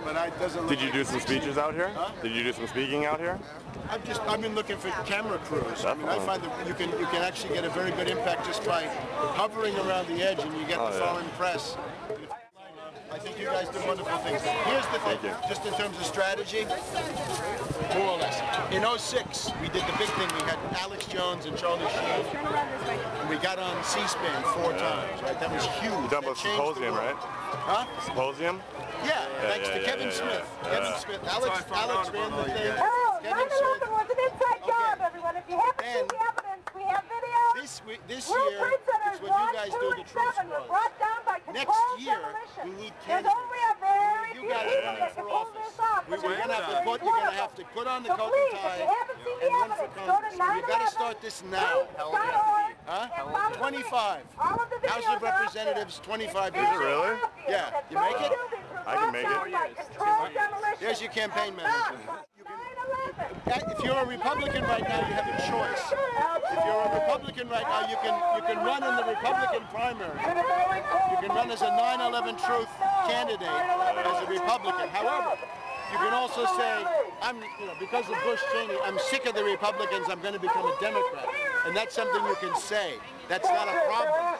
but it doesn't look Did you do some speeches out here? Huh? Did you do some speaking out here? I've been looking for camera crews. I mean, I find that you can actually get a very good impact just by hovering around the edge, and you get the foreign press. I think you guys do wonderful things. Here's the thing, just in terms of strategy, more or less. In 06, we did the big thing. We had Alex Jones and Charlie Sheen, and we got on C.H.A.N.G.E. 4 times, right? That was huge. You're talking about Symposium, right? Huh? Symposium? Yeah, thanks to Kevin Smith. Kevin Smith. Alex ran the thing. Oh, Kevin 9/11 was an inside job, everyone. If you haven't seen the evidence, we have video. This year, it's what you guys do, the Truth Squad. Brought down by Next year, we need There's candidates. only a very You few guys people running that for can pull office. this off. You're gonna have to put on the coat and tie and run for Congress. We've got to start this now. Huh? 25. House of Representatives, 25 years. Is it really? Yeah. You make it? I can make it. There's your campaign manager. If you're a Republican right now, you have a choice. If you're a Republican right now, you can run in the Republican primary. You can run as a 9/11 Truth candidate as a Republican. However, you can also say, because of Bush Cheney, I'm sick of the Republicans, I'm going to become a Democrat. And that's something you can say. That's not a problem.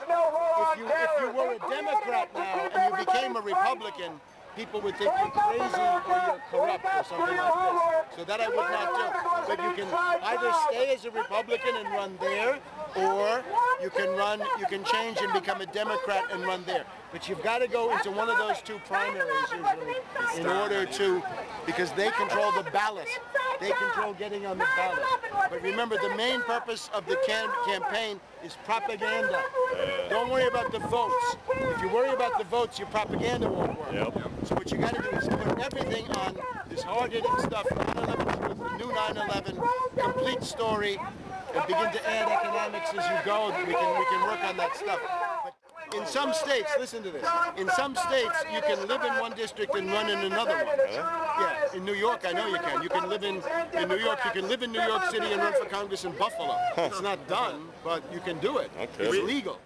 If you were a Democrat now and you became a Republican, people would think you're crazy or you're corrupt or something like this. So that I would not do. But you can either stay as a Republican and run there, or you can change and become a Democrat and run there. But you've got to go into one of those two primaries usually in order to, because they control the ballot. They control getting on the ballot. But remember, the main purpose of the campaign is propaganda. Don't worry about the votes. If you worry about the votes, your propaganda won't work. So what you got to do is put everything on this hard-hitting stuff, 9/11 Truth, the new 9/11, complete story, and begin to add economics as you go. We can work on that stuff. But in some states, listen to this. In some states, you can live in one district and run in another one. Yeah, in New York, I know you can. You can live in New York. You can live in New York City and run for Congress in Buffalo. It's not done, but you can do it. It's legal.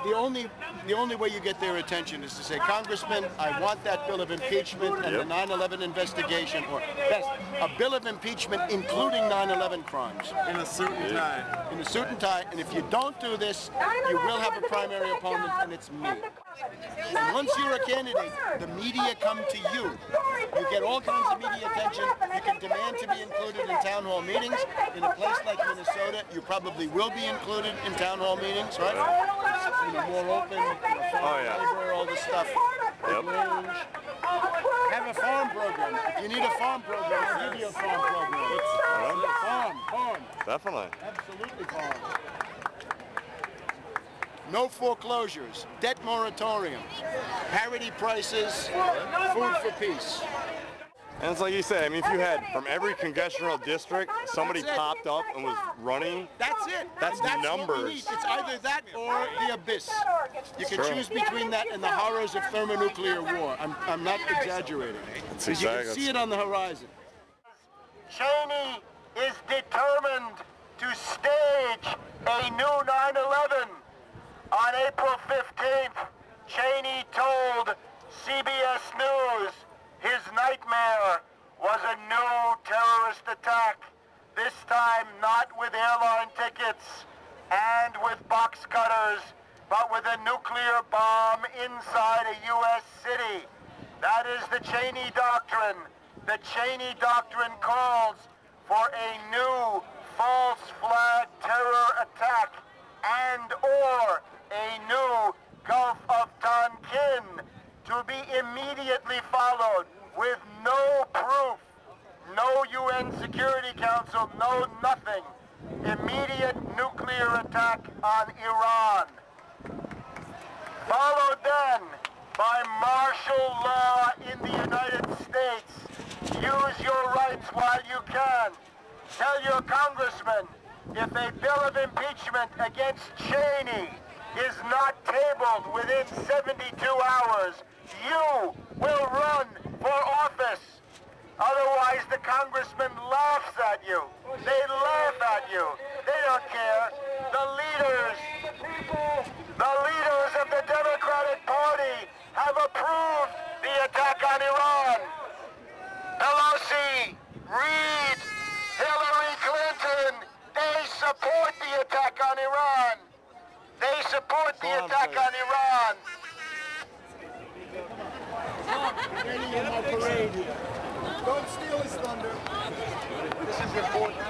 The only way you get their attention is to say, Congressman, I want that bill of impeachment and the 9/11 investigation, or best, a bill of impeachment including 9/11 crimes. In a suit and tie. In a suit and tie, and if you don't do this, you will have a primary opponent, and it's me. And once you're a candidate, the media come to you. You get all kinds of media attention. You can demand to be included in town hall meetings. In a place like Minnesota, you probably will be included in town hall meetings, right? More open, labor, all this stuff. Range. Have a farm program. If you need a farm program, I'll give you a farm program. Farm. Definitely. Absolutely farm. No foreclosures, debt moratorium, parity prices, food for peace. And it's like you said, I mean, if you had from every congressional district, somebody popped up and was running. That's it. That's numbers. It's either that or the abyss. You can choose between that and the horrors of thermonuclear war. I'm not exaggerating. Because you can see it on the horizon. Cheney is determined to stage a new 9/11. On April 15th, Cheney told CBS News his nightmare was a new terrorist attack, this time not with airline tickets and with box cutters, but with a nuclear bomb inside a U.S. city. That is the Cheney Doctrine. The Cheney Doctrine calls for a new false flag terror attack and/or a new Gulf of Tonkin to be immediately followed with no proof, no UN Security Council, no nothing. Immediate nuclear attack on Iran. Followed then by martial law in the United States. Use your rights while you can. Tell your congressman, if a bill of impeachment against Cheney is not tabled within 72 hours, you will run for office. Otherwise, the congressman laughs at you. They laugh at you. They don't care. The leaders of the Democratic Party have approved the attack on Iran. Read Hillary Clinton. They support the attack on Iran. They support the attack on Iran. Don't steal his thunder. This is important.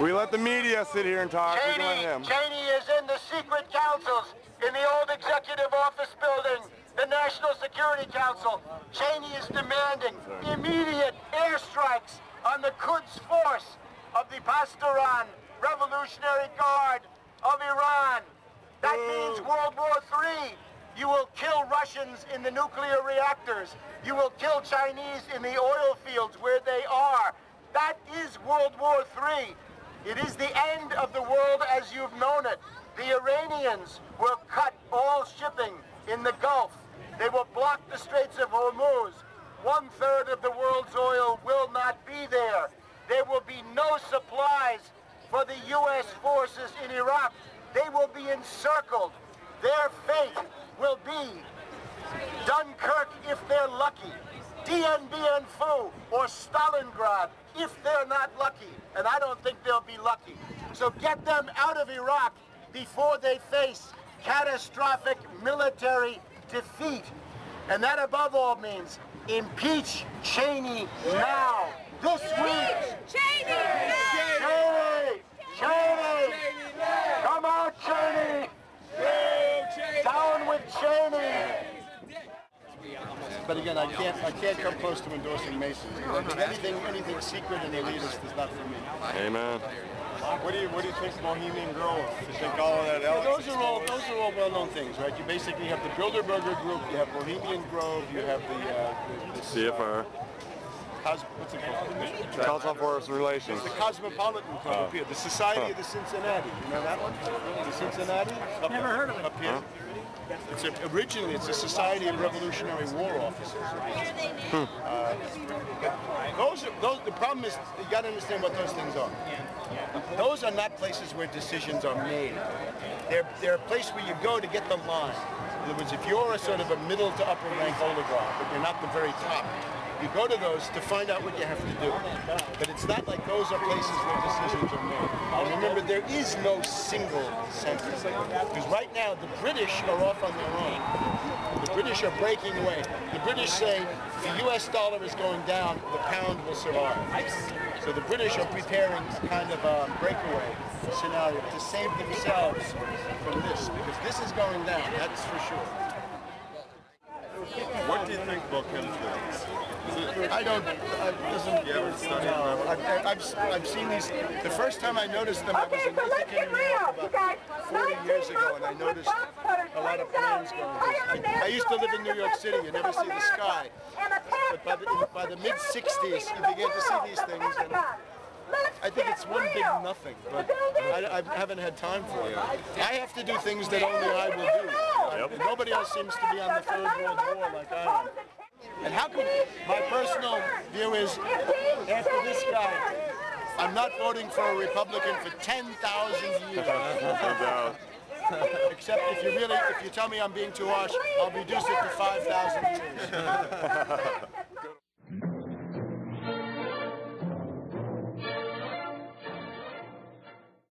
We let the media sit here and talk. We can let him. C.H.A.N.G.E is in the secret councils in the old executive office building, the National Security Council. C.H.A.N.G.E is demanding immediate airstrikes on the Quds force of the Pastoran Revolutionary Guard of Iran. That means World War III. You will kill Russians in the nuclear reactors. You will kill Chinese in the oil fields where they are. That is World War III. It is the end of the world as you've known it. The Iranians will cut all shipping in the Gulf. They will block the Straits of Hormuz. 1/3 of the world's oil will not be there. There will be no supplies for the U.S. forces in Iraq. They will be encircled. Their fate will be Dunkirk if they're lucky, Dien Bien Phu or Stalingrad if they're not lucky, and I don't think they'll be lucky. So get them out of Iraq before they face catastrophic military defeat. And that above all means impeach Cheney now, this week. Cheney! Cheney! Cheney! Come out, Cheney! Down with Cheney! But again, I can't come close to endorsing Mason. Anything secret and elitist is not for me. Amen. What do you think of Bohemian Grove? You think all of that Well, else? those are all well-known things, right? You basically have the Bilderberger Group, you have Bohemian Grove, you have the CFR. what's it called? Council on Foreign Relations. The Cosmopolitan Club up here, the Society of the Cincinnati. You know that one? The Cincinnati? Never heard of it. Up here. Originally, it's a Society of Revolutionary War Officers. The problem is, you got to understand what those things are. Those are not places where decisions are made. They're a place where you go to get the line. In other words, if you're a sort of a middle to upper rank oligarch, but you're not the very top, you go to those to find out what you have to do. But it's not like those are places where decisions are made. And remember, there is no single center. Because right now, the British are off on their own. The British are breaking away. The British say the US dollar is going down, the pound will survive. So the British are preparing a kind of a breakaway scenario to save themselves from this, because this is going down, that's for sure. What do you think about chemtrails? I don't. I've seen these. The first time I noticed them, I was in Ithaca, New York, about 40 years ago, and I noticed a lot of planes going. I used to live in New York City. You never see the sky. But by the mid-'60s, you began to see these things, and I think it's one big nothing. But I haven't had time for it. I have to do things that only I will do. Nobody else seems to be on the Third World War like I am. And how come my personal view is, after this guy, I'm not voting for a Republican for 10,000 years. Except if you tell me I'm being too harsh, I'll reduce it to 5,000 years.